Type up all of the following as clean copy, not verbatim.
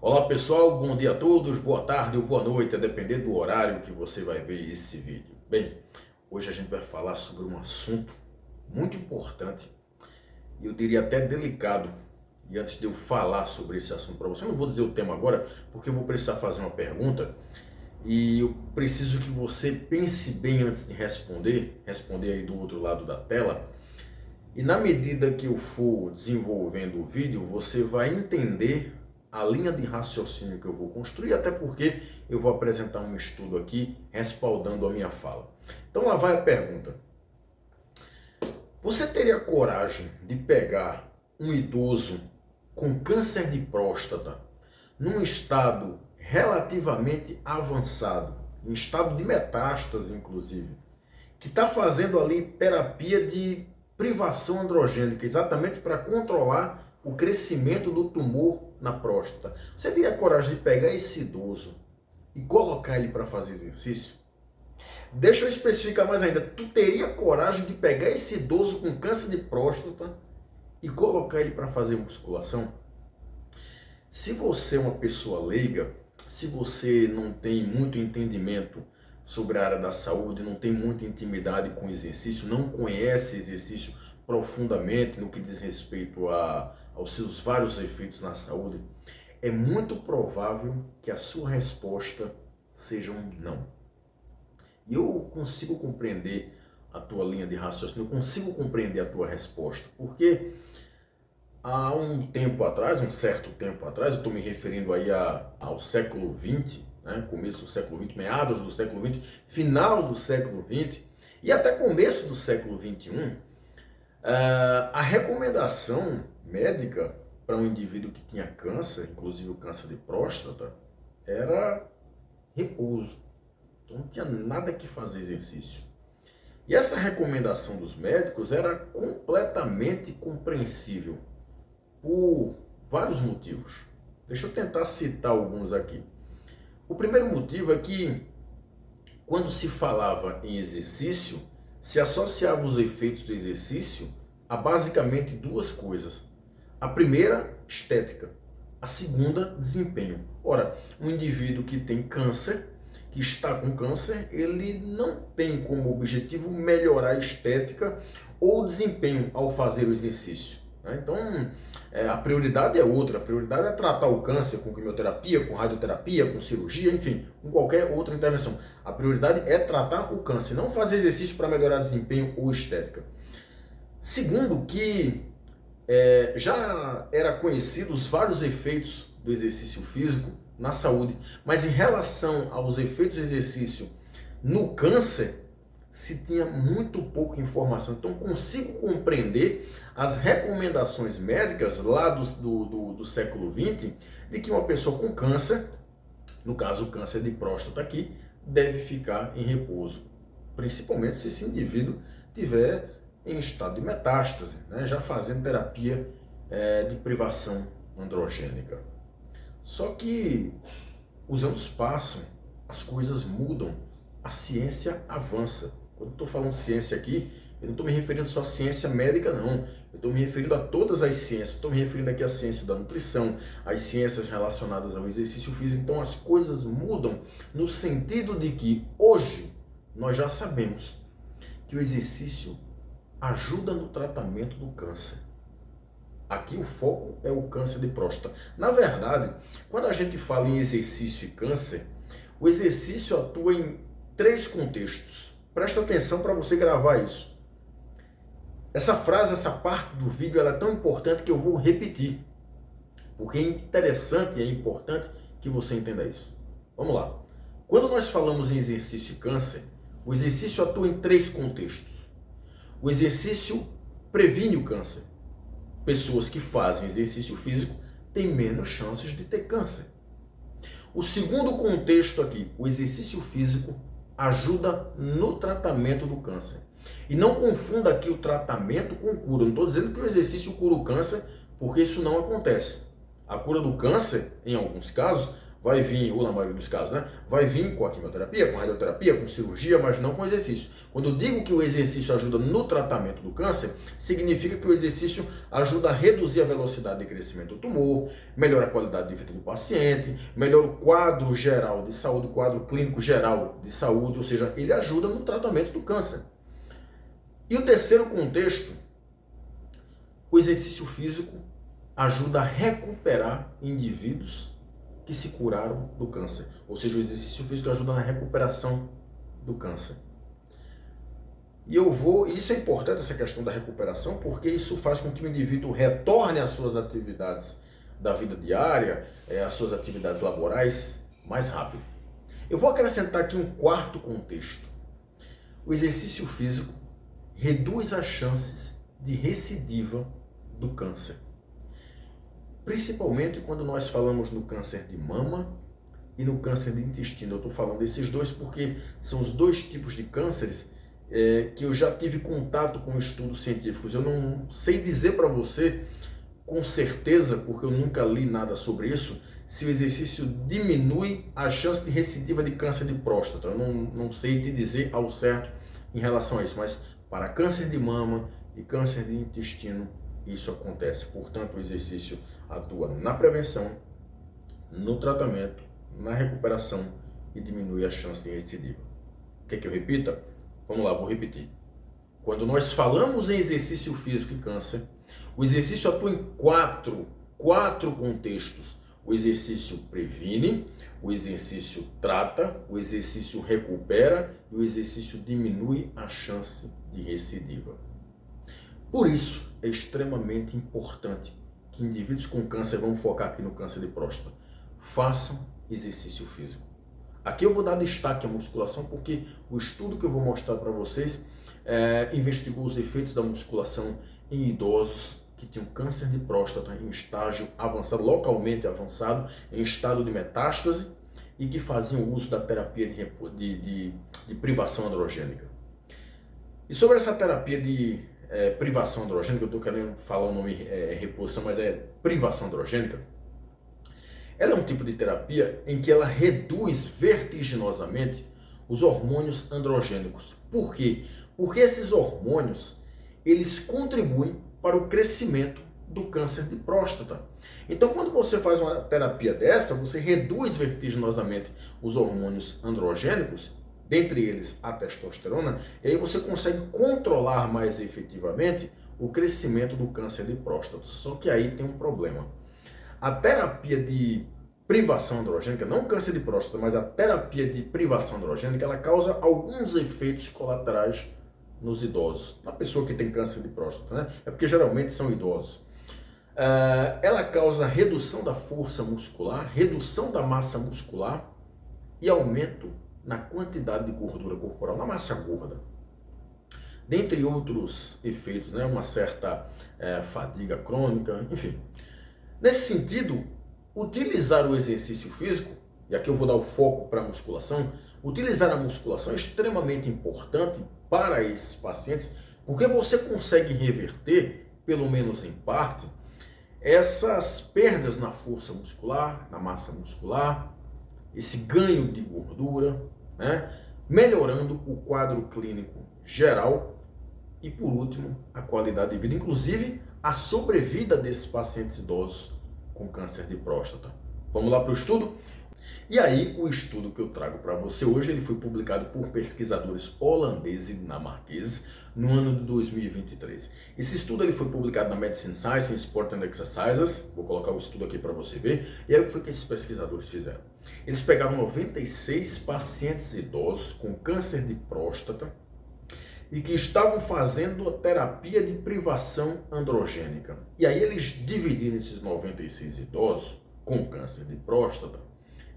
Olá pessoal, bom dia a todos, boa tarde ou boa noite, a depender do horário que você vai ver esse vídeo. Bem, hoje a gente vai falar sobre um assunto muito importante e eu diria até delicado. E antes de eu falar sobre esse assunto para você, eu não vou dizer o tema agora, porque eu vou precisar fazer uma pergunta e eu preciso que você pense bem antes de responder aí do outro lado da tela. E na medida que eu for desenvolvendo o vídeo, você vai entender a linha de raciocínio que eu vou construir, até porque eu vou apresentar um estudo aqui respaldando a minha fala. Então lá vai a pergunta. Você teria coragem de pegar um idoso com câncer de próstata num estado relativamente avançado, em estado de metástase inclusive, que está fazendo ali terapia de privação androgênica, exatamente para controlar o crescimento do tumor na próstata? Você teria coragem de pegar esse idoso e colocar ele para fazer exercício? Deixa eu especificar mais ainda. Tu teria coragem de pegar esse idoso com câncer de próstata e colocar ele para fazer musculação? Se você é uma pessoa leiga, se você não tem muito entendimento sobre a área da saúde, não tem muita intimidade com exercício, não conhece exercício profundamente no que diz respeito aos seus vários efeitos na saúde, é muito provável que a sua resposta seja um não. E eu consigo compreender a tua linha de raciocínio, eu consigo compreender a tua resposta, porque há um tempo atrás, um certo tempo atrás, eu estou me referindo aí ao século XX, né, começo do século XX, meados do século XX, final do século XX e até começo do século XXI, a recomendação médica para um indivíduo que tinha câncer, inclusive o câncer de próstata, era repouso. Então não tinha nada que fazer exercício. E essa recomendação dos médicos era completamente compreensível por vários motivos. Deixa eu tentar citar alguns aqui. O primeiro motivo é que, quando se falava em exercício, se associava os efeitos do exercício a basicamente duas coisas. A primeira, estética. A segunda, desempenho. Ora, um indivíduo que tem câncer, que está com câncer, ele não tem como objetivo melhorar a estética ou o desempenho ao fazer o exercício. Então, a prioridade é outra. A prioridade é tratar o câncer com quimioterapia, com radioterapia, com cirurgia, enfim, com qualquer outra intervenção. A prioridade é tratar o câncer, não fazer exercício para melhorar desempenho ou estética. Segundo, que já era conhecido os vários efeitos do exercício físico na saúde, mas em relação aos efeitos do exercício no câncer, se tinha muito pouca informação. Então consigo compreender as recomendações médicas lá do século XX de que uma pessoa com câncer, no caso o câncer de próstata aqui, deve ficar em repouso, principalmente se esse indivíduo tiver em estado de metástase, né, já fazendo terapia de privação androgênica. Só que os anos passam, as coisas mudam, a ciência avança. Quando eu estou falando ciência aqui, eu não estou me referindo só à ciência médica, não. Eu estou me referindo a todas as ciências. Estou me referindo aqui à ciência da nutrição, às ciências relacionadas ao exercício físico. Então as coisas mudam no sentido de que hoje nós já sabemos que o exercício ajuda no tratamento do câncer. Aqui o foco é o câncer de próstata. Na verdade, quando a gente fala em exercício e câncer, o exercício atua em três contextos. Presta atenção para você gravar isso. Essa frase, essa parte do vídeo, ela é tão importante que eu vou repetir, porque é interessante e é importante que você entenda isso. Vamos lá. Quando nós falamos em exercício e câncer, o exercício atua em três contextos. O exercício previne o câncer. Pessoas que fazem exercício físico têm menos chances de ter câncer. O segundo contexto aqui, o exercício físico ajuda no tratamento do câncer. E não confunda aqui o tratamento com cura. Eu não estou dizendo que o exercício cura o câncer, porque isso não acontece. A cura do câncer, em alguns casos, vai vir, ou na maioria dos casos, né? Vai vir com a quimioterapia, com a radioterapia, com cirurgia, mas não com exercício. Quando eu digo que o exercício ajuda no tratamento do câncer, significa que o exercício ajuda a reduzir a velocidade de crescimento do tumor, melhora a qualidade de vida do paciente, melhora o quadro geral de saúde, o quadro clínico geral de saúde, ou seja, ele ajuda no tratamento do câncer. E o terceiro contexto, o exercício físico ajuda a recuperar indivíduos que se curaram do câncer. Ou seja, o exercício físico ajuda na recuperação do câncer. E isso é importante, essa questão da recuperação, porque isso faz com que o indivíduo retorne às suas atividades da vida diária, às suas atividades laborais, mais rápido. Eu vou acrescentar aqui um quarto contexto. O exercício físico reduz as chances de recidiva do câncer. Principalmente quando nós falamos no câncer de mama e no câncer de intestino. Eu estou falando desses dois porque são os dois tipos de cânceres que eu já tive contato com estudos científicos. Eu não sei dizer para você com certeza, porque eu nunca li nada sobre isso, se o exercício diminui a chance de recidiva de câncer de próstata. Eu não sei te dizer ao certo em relação a isso, mas para câncer de mama e câncer de intestino, isso acontece. Portanto, o exercício atua na prevenção, no tratamento, na recuperação e diminui a chance de recidiva. Quer que eu repita? Vamos lá, vou repetir. Quando nós falamos em exercício físico e câncer, o exercício atua em quatro contextos. O exercício previne, o exercício trata, o exercício recupera e o exercício diminui a chance de recidiva. Por isso, é extremamente importante que indivíduos com câncer, vamos focar aqui no câncer de próstata, façam exercício físico. Aqui eu vou dar destaque à musculação porque o estudo que eu vou mostrar para vocês investigou os efeitos da musculação em idosos que tinham câncer de próstata em estágio avançado, localmente avançado, em estado de metástase e que faziam uso da terapia de privação androgênica. E sobre essa terapia de privação androgênica, eu estou querendo falar o nome reposição, mas é privação androgênica. Ela é um tipo de terapia em que ela reduz vertiginosamente os hormônios androgênicos. Por quê? Porque esses hormônios, eles contribuem para o crescimento do câncer de próstata. Então, quando você faz uma terapia dessa, você reduz vertiginosamente os hormônios androgênicos, dentre eles a testosterona, e aí você consegue controlar mais efetivamente o crescimento do câncer de próstata. Só que aí tem um problema. A terapia de privação androgênica, não câncer de próstata, mas a terapia de privação androgênica, ela causa alguns efeitos colaterais nos idosos. Na pessoa que tem câncer de próstata, né? É porque geralmente são idosos. Ela causa redução da força muscular, redução da massa muscular e aumento na quantidade de gordura corporal, na massa gorda. Dentre outros efeitos, né? Uma certa fadiga crônica, enfim. Nesse sentido, utilizar o exercício físico, e aqui eu vou dar o foco para a musculação, utilizar a musculação é extremamente importante para esses pacientes, porque você consegue reverter, pelo menos em parte, essas perdas na força muscular, na massa muscular, esse ganho de gordura, né? Melhorando o quadro clínico geral e, por último, a qualidade de vida, inclusive a sobrevida desses pacientes idosos com câncer de próstata. Vamos lá para o estudo? E aí, o estudo que eu trago para você hoje, ele foi publicado por pesquisadores holandeses e dinamarqueses no ano de 2023. Esse estudo ele foi publicado na Medicine Science in Sport and Exercises. Vou colocar o estudo aqui para você ver. E aí, o que foi que esses pesquisadores fizeram? Eles pegaram 96 pacientes idosos com câncer de próstata e que estavam fazendo a terapia de privação androgênica. E aí eles dividiram esses 96 idosos com câncer de próstata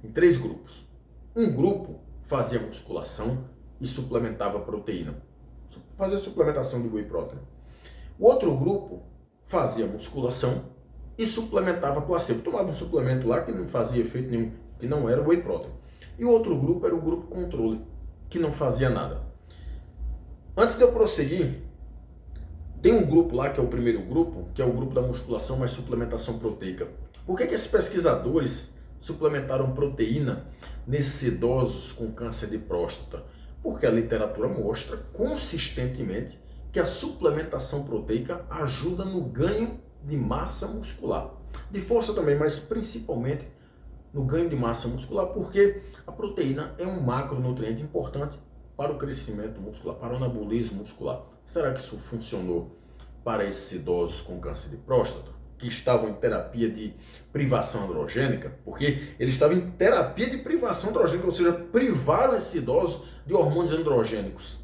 em 3 grupos. Um grupo fazia musculação e suplementava proteína, fazia suplementação de whey protein. O outro grupo fazia musculação e suplementava placebo, tomava um suplemento lá que não fazia efeito nenhum, que não era whey protein. E o outro grupo era o grupo controle, que não fazia nada. Antes de eu prosseguir, tem um grupo lá que é o primeiro grupo, que é o grupo da musculação mais suplementação proteica. Por que esses pesquisadores suplementaram proteína nesses idosos com câncer de próstata? Porque a literatura mostra consistentemente que a suplementação proteica ajuda no ganho de massa muscular. De força também, mas principalmente no ganho de massa muscular, porque a proteína é um macronutriente importante para o crescimento muscular, para o anabolismo muscular. Será que isso funcionou para esses idosos com câncer de próstata, que estavam em terapia de privação androgênica? Porque eles estavam em terapia de privação androgênica, ou seja, privaram esses idosos de hormônios androgênicos.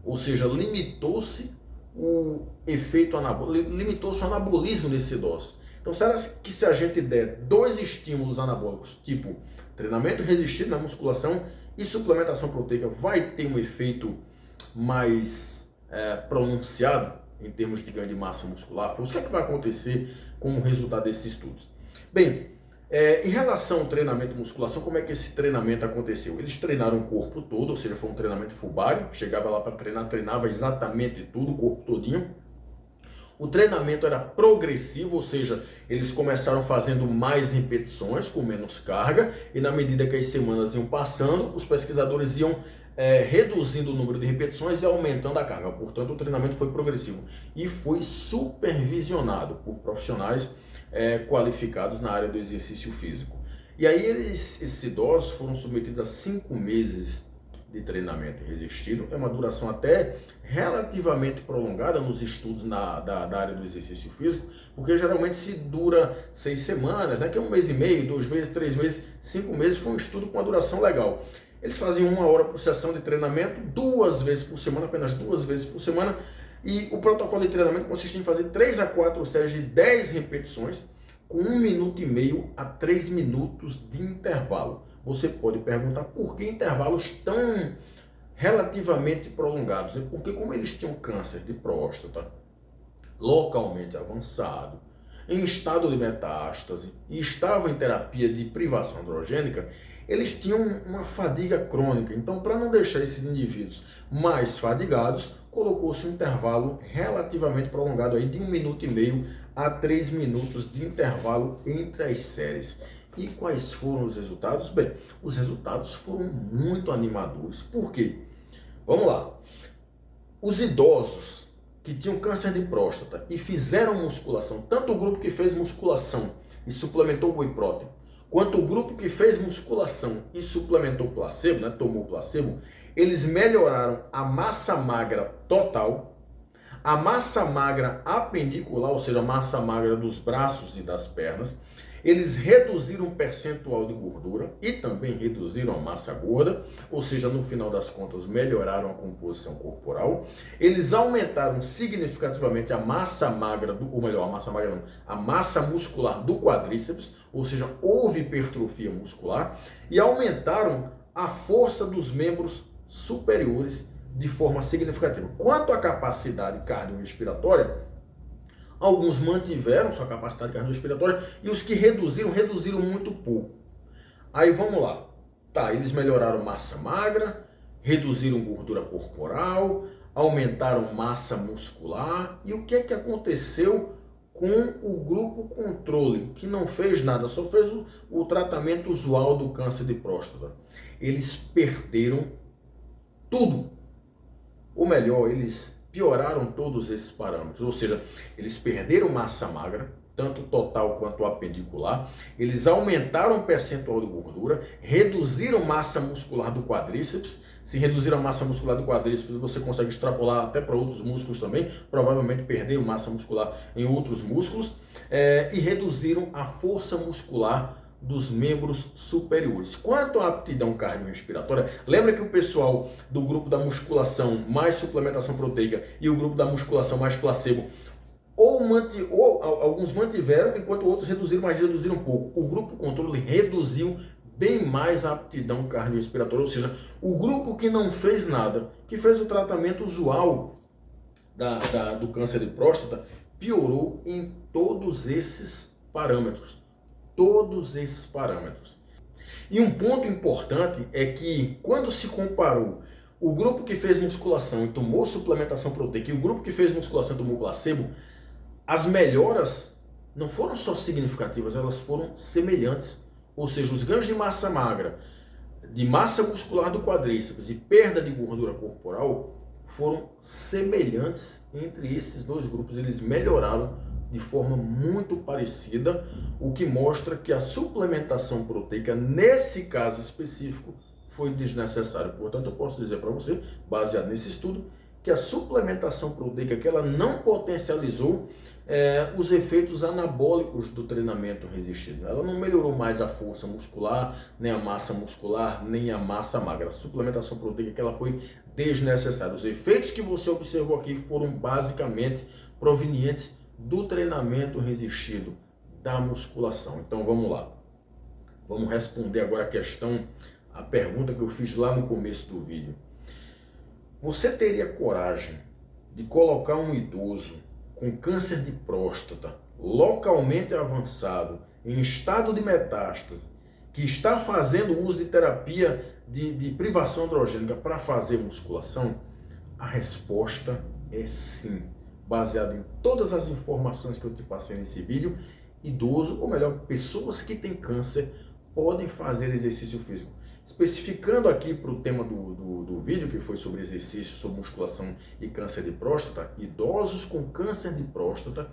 Ou seja, limitou-se o efeito anabólico, limitou-se o anabolismo desses idosos. Então, será que se a gente der 2 estímulos anabólicos, tipo treinamento resistido na musculação e suplementação proteica, vai ter um efeito mais pronunciado em termos de ganho de massa muscular? O que é que vai acontecer com o resultado desses estudos? Bem, em relação ao treinamento de musculação, como é que esse treinamento aconteceu? Eles treinaram o corpo todo, ou seja, foi um treinamento full body, chegava lá para treinar, treinava exatamente tudo, o corpo todinho. O treinamento era progressivo, ou seja, eles começaram fazendo mais repetições, com menos carga, e na medida que as semanas iam passando, os pesquisadores iam reduzindo o número de repetições e aumentando a carga. Portanto, o treinamento foi progressivo e foi supervisionado por profissionais qualificados na área do exercício físico. E aí esses idosos foram submetidos a 5 meses de treinamento resistido. É uma duração até relativamente prolongada nos estudos da área do exercício físico, porque geralmente se dura 6 semanas, né, que é 1 mês e meio, 2 meses, 3 meses, 5 meses, foi um estudo com uma duração legal. Eles faziam 1 hora por sessão de treinamento, 2 vezes por semana, apenas 2 vezes por semana, e o protocolo de treinamento consiste em fazer 3 a 4 séries de 10 repetições, com 1 minuto e meio a 3 minutos de intervalo. Você pode perguntar por que intervalos tão relativamente prolongados? É porque, como eles tinham câncer de próstata localmente avançado, em estado de metástase e estavam em terapia de privação androgênica, eles tinham uma fadiga crônica. Então, para não deixar esses indivíduos mais fadigados, colocou-se um intervalo relativamente prolongado aí de 1 minuto e meio a 3 minutos de intervalo entre as séries. E quais foram os resultados? Bem, os resultados foram muito animadores. Por quê? Vamos lá. Os idosos que tinham câncer de próstata e fizeram musculação, tanto o grupo que fez musculação e suplementou whey protein, quanto o grupo que fez musculação e suplementou placebo, né, tomou placebo, eles melhoraram a massa magra total, a massa magra apendicular, ou seja, a massa magra dos braços e das pernas. Eles reduziram o percentual de gordura e também reduziram a massa gorda, ou seja, no final das contas melhoraram a composição corporal. Eles aumentaram significativamente a massa magra, a massa muscular do quadríceps, ou seja, houve hipertrofia muscular, e aumentaram a força dos membros superiores de forma significativa. Quanto à capacidade cardiorrespiratória, alguns mantiveram sua capacidade cardiorrespiratória e os que reduziram muito pouco. Aí vamos lá. Tá, eles melhoraram massa magra, reduziram gordura corporal, aumentaram massa muscular. E o que é que aconteceu com o grupo controle, que não fez nada, só fez o tratamento usual do câncer de próstata? Eles perderam tudo. Ou melhor, eles pioraram todos esses parâmetros, ou seja, eles perderam massa magra, tanto total quanto apendicular, eles aumentaram o percentual de gordura, reduziram massa muscular do quadríceps. Se reduzir a massa muscular do quadríceps, você consegue extrapolar até para outros músculos também, provavelmente perderam massa muscular em outros músculos, e reduziram a força muscular dos membros superiores. Quanto à aptidão cardiorrespiratória, lembra que o pessoal do grupo da musculação mais suplementação proteica e o grupo da musculação mais placebo, alguns mantiveram, enquanto outros reduziram, mas reduziram pouco. O grupo controle reduziu bem mais a aptidão cardiorrespiratória, ou seja, o grupo que não fez nada, que fez o tratamento usual do câncer de próstata, piorou em todos esses parâmetros. E um ponto importante é que, quando se comparou o grupo que fez musculação e tomou suplementação proteica e o grupo que fez musculação e tomou placebo, as melhoras não foram só significativas, elas foram semelhantes. ou seja, os ganhos de massa magra, de massa muscular do quadríceps e perda de gordura corporal foram semelhantes entre esses dois grupos. Eles melhoraram de forma muito parecida, o que mostra que a suplementação proteica, nesse caso específico, foi desnecessária. Portanto, eu posso dizer para você, baseado nesse estudo, que a suplementação proteica que ela não potencializou os efeitos anabólicos do treinamento resistido. Ela não melhorou mais a força muscular, nem a massa muscular, nem a massa magra. A suplementação proteica que ela foi desnecessária. Os efeitos que você observou aqui foram basicamente provenientes do treinamento resistido, da musculação. Então vamos lá. Vamos responder agora a pergunta que eu fiz lá no começo do vídeo. Você teria coragem de colocar um idoso com câncer de próstata localmente avançado, em estado de metástase, que está fazendo uso de terapia de privação androgênica para fazer musculação? A resposta é sim. Baseado em todas as informações que eu te passei nesse vídeo, idoso, ou melhor, pessoas que têm câncer podem fazer exercício físico. Especificando aqui para o tema do vídeo, que foi sobre exercício, sobre musculação e câncer de próstata, idosos com câncer de próstata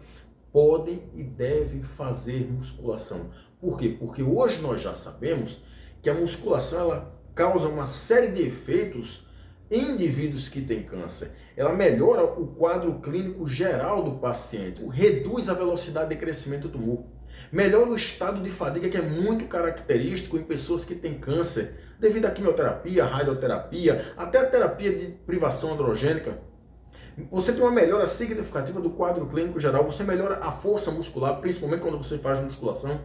podem e devem fazer musculação. Por quê? Porque hoje nós já sabemos que a musculação ela causa uma série de efeitos em indivíduos que têm câncer. Ela melhora o quadro clínico geral do paciente, reduz a velocidade de crescimento do tumor, melhora o estado de fadiga, que é muito característico em pessoas que têm câncer, devido à quimioterapia, radioterapia, até a terapia de privação androgênica. Você tem uma melhora significativa do quadro clínico geral, você melhora a força muscular, principalmente quando você faz musculação.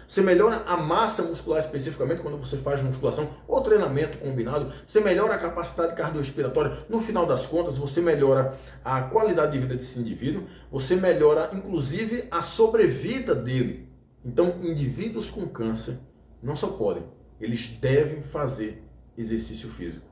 Você melhora a massa muscular especificamente quando você faz musculação ou treinamento combinado. Você melhora a capacidade cardiorrespiratória. No final das contas, você melhora a qualidade de vida desse indivíduo. Você melhora, inclusive, a sobrevida dele. Então, indivíduos com câncer não só podem, eles devem fazer exercício físico.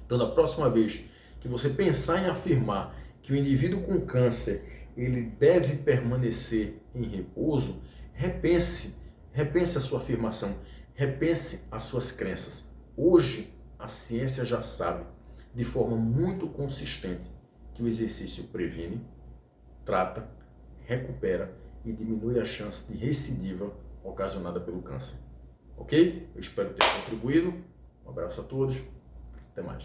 Então, da próxima vez que você pensar em afirmar que o indivíduo com câncer ele deve permanecer em repouso, repense a sua afirmação, repense as suas crenças. Hoje, a ciência já sabe, de forma muito consistente, que o exercício previne, trata, recupera e diminui a chance de recidiva ocasionada pelo câncer. Ok? Eu espero ter contribuído. Um abraço a todos. Até mais.